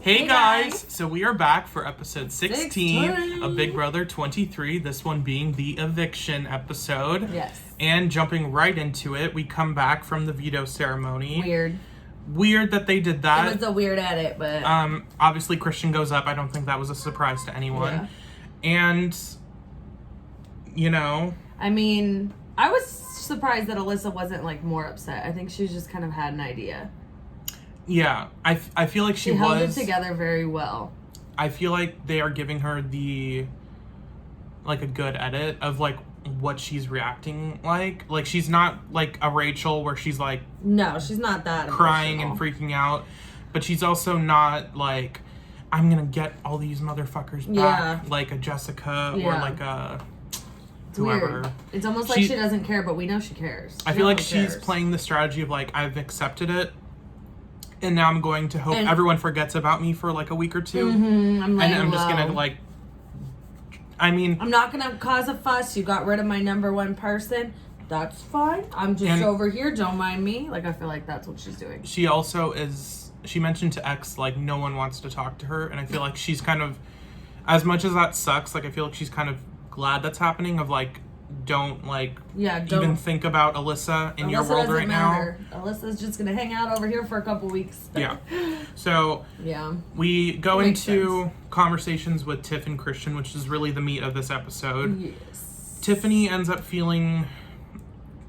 Hey guys! So we are back for episode 16 of Big Brother 23, this one being the Eviction episode. Yes. And jumping right into it, we come back from the veto ceremony. Weird that they did that. It was a weird edit, but... obviously Christian goes up. I don't think that was a surprise to anyone. Yeah. And, you know... I mean, I was surprised that Alyssa wasn't, like, more upset. I think she just kind of had an idea. Yeah, I feel like she held it together very well. I feel like they are giving her a good edit of, like, what she's reacting like. Like, she's not, like, a Rachel where she's, like... No, she's not that crying emotional. And freaking out. But she's also not, like, I'm gonna get all these motherfuckers back. Like a Jessica or, like, a... whoever. Weird. It's almost like she doesn't care, but we know she cares. I feel like she's playing the strategy of, like, I've accepted it. And now I'm going to hope everyone forgets about me for, like, a week or two. I'm just going to, like... I mean... I'm not going to cause a fuss. You got rid of my number one person. That's fine. I'm just over here. Don't mind me. Like, I feel like that's what she's doing. She also is... She mentioned to X, like, no one wants to talk to her. And I feel like she's kind of... As much as that sucks, like, I feel like she's kind of glad that's happening. Of, like... Don't even think about Alyssa in your world right now. Alyssa's just gonna hang out over here for a couple weeks. Yeah. So we go into conversations with Tiff and Christian, which is really the meat of this episode. Yes. Tiffany ends up feeling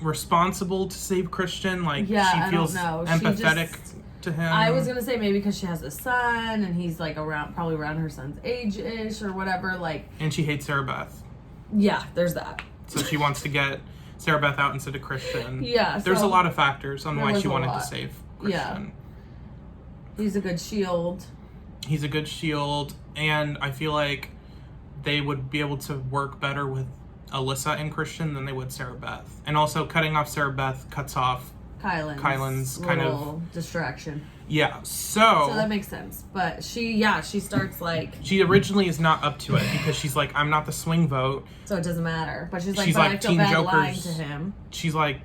responsible to save Christian. Like she feels empathetic to him. I was gonna say maybe because she has a son and he's like probably around her son's age-ish or whatever. Like. And she hates Sarah Beth. Yeah, there's that. So she wants to get Sarah Beth out instead of Christian. Yeah. There's a lot of factors on why she wanted to save Christian. Yeah. He's a good shield. He's a good shield, and I feel like they would be able to work better with Alyssa and Christian than they would Sarah Beth. And also cutting off Sarah Beth cuts off Kyland's kind of distraction. Yeah, so that makes sense. But she starts like... She originally is not up to it because she's like, I'm not the swing vote. So it doesn't matter. But she's like, I feel bad lying to him. She's like,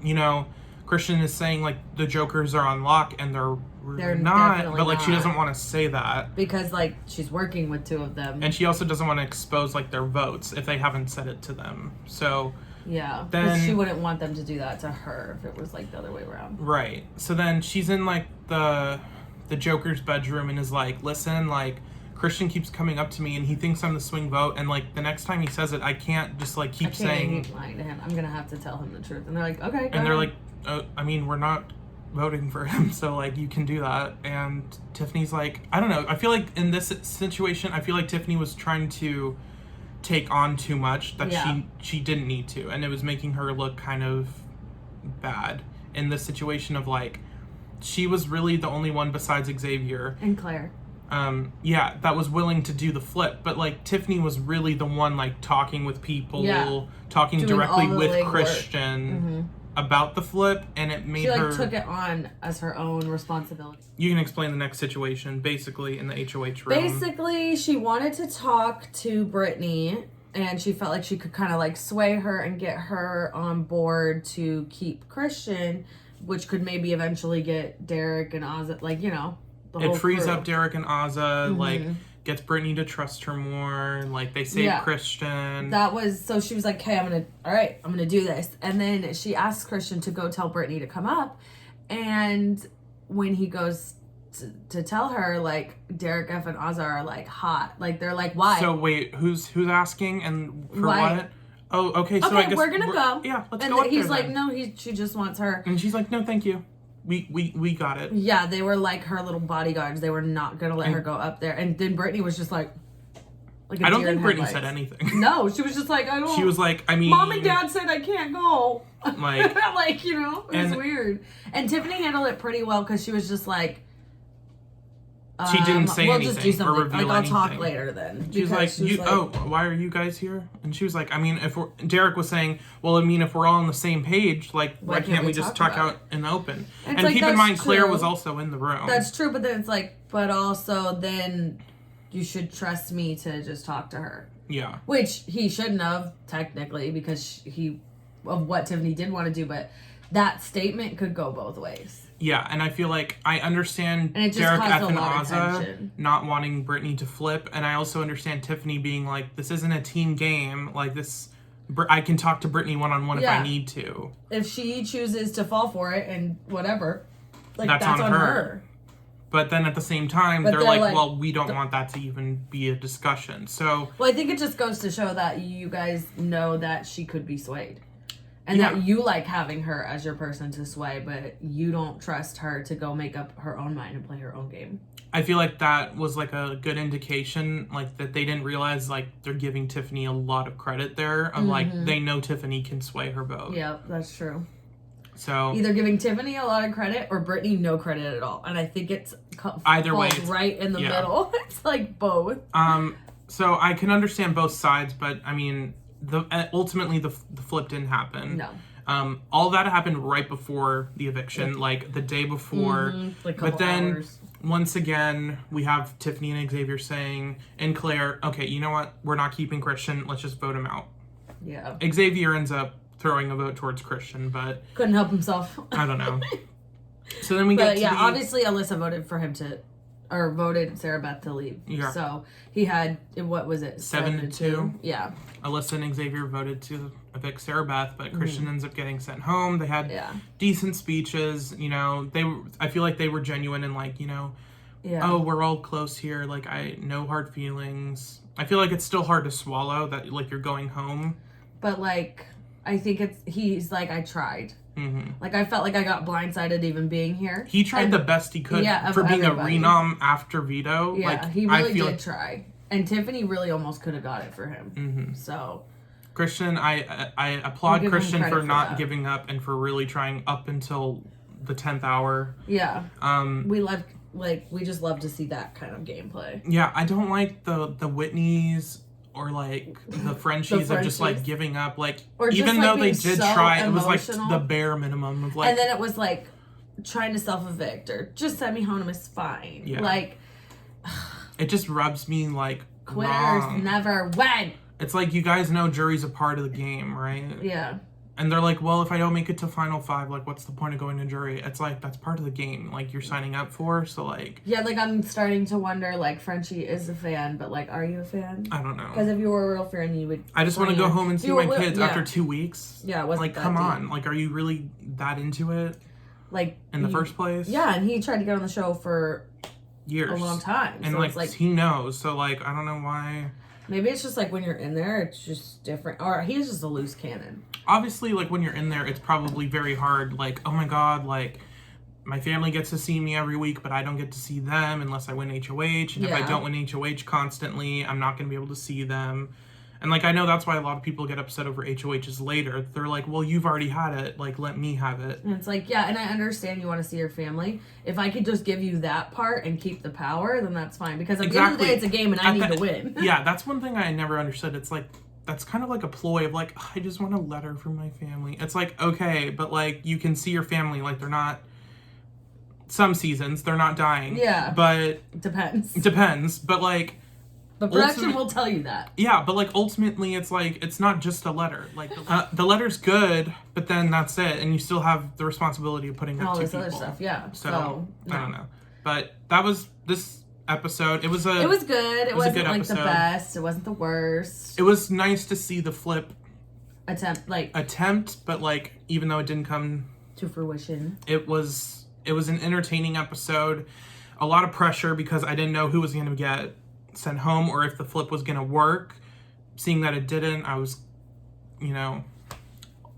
you know, Christian is saying like the Jokers are on lock and they're not. But like she doesn't want to say that. Because like she's working with two of them. And she also doesn't want to expose like their votes if they haven't said it to them. So... Yeah, then she wouldn't want them to do that to her if it was like the other way around. Right. So then she's in like the Joker's bedroom and is like, listen, like Christian keeps coming up to me and he thinks I'm the swing vote, and like the next time he says it, I can't just like keep saying lying to him. I'm gonna have to tell him the truth. And they're like, okay. And they're like, I mean, we're not voting for him, so like you can do that. And Tiffany's like, I don't know. I feel like in this situation, I feel like Tiffany was trying to take on too much that she didn't need to, and it was making her look kind of bad in this situation of like she was really the only one besides Xavier and Claire that was willing to do the flip, but like Tiffany was really the one like talking with people, talking directly with Christian about the flip, and it made her took it on as her own responsibility. You can explain the next situation. Basically, in the HOH room, basically she wanted to talk to Brittini, and she felt like she could kind of like sway her and get her on board to keep Christian, which could maybe eventually get Derek and Azah, like, you know, the whole frees crew. up Derek and Azah, like gets Brittini to trust her more, like they save Christian. So she was like, okay, I'm gonna do this. And then she asks Christian to go tell Brittini to come up, and when he goes to tell her, like Derek F and Azah are like hot, like they're like, why? So wait, who's asking and for what? Oh, okay. So I guess we're gonna go. Yeah, let's go. And he's like, then. no, she just wants her. And she's like, no, thank you. We got it. Yeah, they were like her little bodyguards. They were not gonna let her go up there. And then Brittini was just like I don't think Brittini said anything. No, she was just like, I don't. She was like, I mean, Mom and Dad said I can't go. Like, like, you know, it was weird. And Tiffany handled it pretty well because she was just like, she didn't say anything just do something. or reveal I'll anything. talk later then. She's like, why are you guys here? And she was like, I mean, Derek was saying, well, I mean, if we're all on the same page, like, why can't we just talk out in the open? And like, keep in mind, Claire was also in the room. That's true, but then it's like, but also then you should trust me to just talk to her. Yeah. Which he shouldn't have, technically, because of what Tiffany did want to do, but that statement could go both ways. Yeah, and I feel like I understand And it just Derek caused F. a and lot of Azah tension. not wanting Brittini to flip, and I also understand Tiffany being like, this isn't a team game. Like, this, I can talk to Brittini one-on-one if I need to. If she chooses to fall for it and whatever, like, that's on her. But then at the same time, they're like, well, we don't want that to even be a discussion. So, well, I think it just goes to show that you guys know that she could be swayed. And that you like having her as your person to sway, but you don't trust her to go make up her own mind and play her own game. I feel like that was like a good indication, like that they didn't realize like they're giving Tiffany a lot of credit there of like they know Tiffany can sway her vote. Yeah, that's true. So either giving Tiffany a lot of credit or Brittini no credit at all. And I think it's either way, it's right in the middle. It's like both. So I can understand both sides, but I mean, ultimately the flip didn't happen. No. All that happened right before the eviction, like the day before. Like but then hours. Once again, we have Tiffany and Xavier saying, and Claire, okay, you know what? We're not keeping Christian. Let's just vote him out. Yeah. Xavier ends up throwing a vote towards Christian, but couldn't help himself. I don't know. So then we get to obviously Alyssa voted for him or voted Sarah Beth to leave. Yeah. So he had, what was it? 7-2. Yeah. Alyssa and Xavier voted to evict Sarah Beth, but Christian ends up getting sent home. They had decent speeches, you know. I feel like they were genuine and like, you know, oh, we're all close here. Like, no hard feelings. I feel like it's still hard to swallow that like you're going home. But like, I think he's like, I tried. Mm-hmm. Like, I felt like I got blindsided even being here. He tried the best he could for being a renom after Veto. Yeah, like, he really did try. And Tiffany really almost could have got it for him. Mm-hmm. So, Christian, I applaud Christian for not giving up and for really trying up until the 10th hour. Yeah. We just love to see that kind of gameplay. Yeah, I don't like the Whitneys or like the Frenchies of just like giving up, like, or even though they did try, it was like the bare minimum of like, and then it was like trying to self-evict or just send me home is fine. Yeah. Like, it just rubs me like quitters wrong. Never win. It's like, you guys know jury's a part of the game, right? Yeah. And they're like, well, if I don't make it to final 5, like, what's the point of going to jury? It's like, that's part of the game, like, you're signing up for, so, like... Yeah, like, I'm starting to wonder, like, Frenchie is a fan, but, like, are you a fan? I don't know. Because if you were a real fan, you would... I just want to go home and see my kids after 2 weeks. Yeah, it wasn't like, come on. Like, are you really that into it? Like... In the first place? Yeah, and he tried to get on the show for... years. A long time. And, so like, he knows, so, like, I don't know why... Maybe it's just like when you're in there, it's just different. Or he's just a loose cannon. Obviously, like when you're in there, it's probably very hard. Like, oh my God, like my family gets to see me every week, but I don't get to see them unless I win HOH. And if I don't win HOH constantly, I'm not going to be able to see them. And like, I know that's why a lot of people get upset over HOHs later. They're like, well, you've already had it. Like, let me have it. And it's like, yeah, and I understand you want to see your family. If I could just give you that part and keep the power, then that's fine. Because at the end of the day, it's a game and I need to win. Yeah, that's one thing I never understood. It's like, that's kind of like a ploy of like, I just want a letter from my family. It's like, okay, but like, you can see your family. Like, they're not... Some seasons, they're not dying. Yeah. But... Depends. But like... But production will tell you that. Yeah, but like ultimately it's like, it's not just a letter. Like the letter's good, but then that's it. And you still have the responsibility of putting up 2 people. All this other stuff, yeah. So no. I don't know. But that was this episode. It was good. It wasn't like the best. It wasn't the worst. It was nice to see the flip attempt, but like, even though it didn't come to fruition. It was an entertaining episode. A lot of pressure because I didn't know who was going to get sent home or if the flip was going to work. Seeing that it didn't, I was,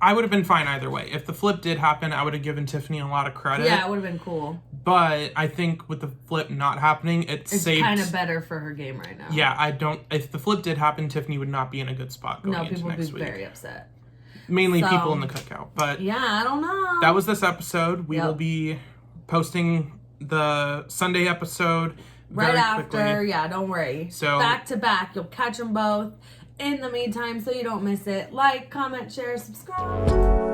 I would have been fine either way. If the flip did happen, I would have given Tiffany a lot of credit. Yeah, it would have been cool. But I think with the flip not happening, it's kind of better for her game right now. Yeah, if the flip did happen, Tiffany would not be in a good spot going into next week. No, people would be very upset. Mainly people in the cookout. But yeah, I don't know. That was this episode. We will be posting the Sunday episode right after. Quickly. Yeah, don't worry. So back to back. You'll catch them both. In the meantime, so you don't miss it, like, comment, share, subscribe.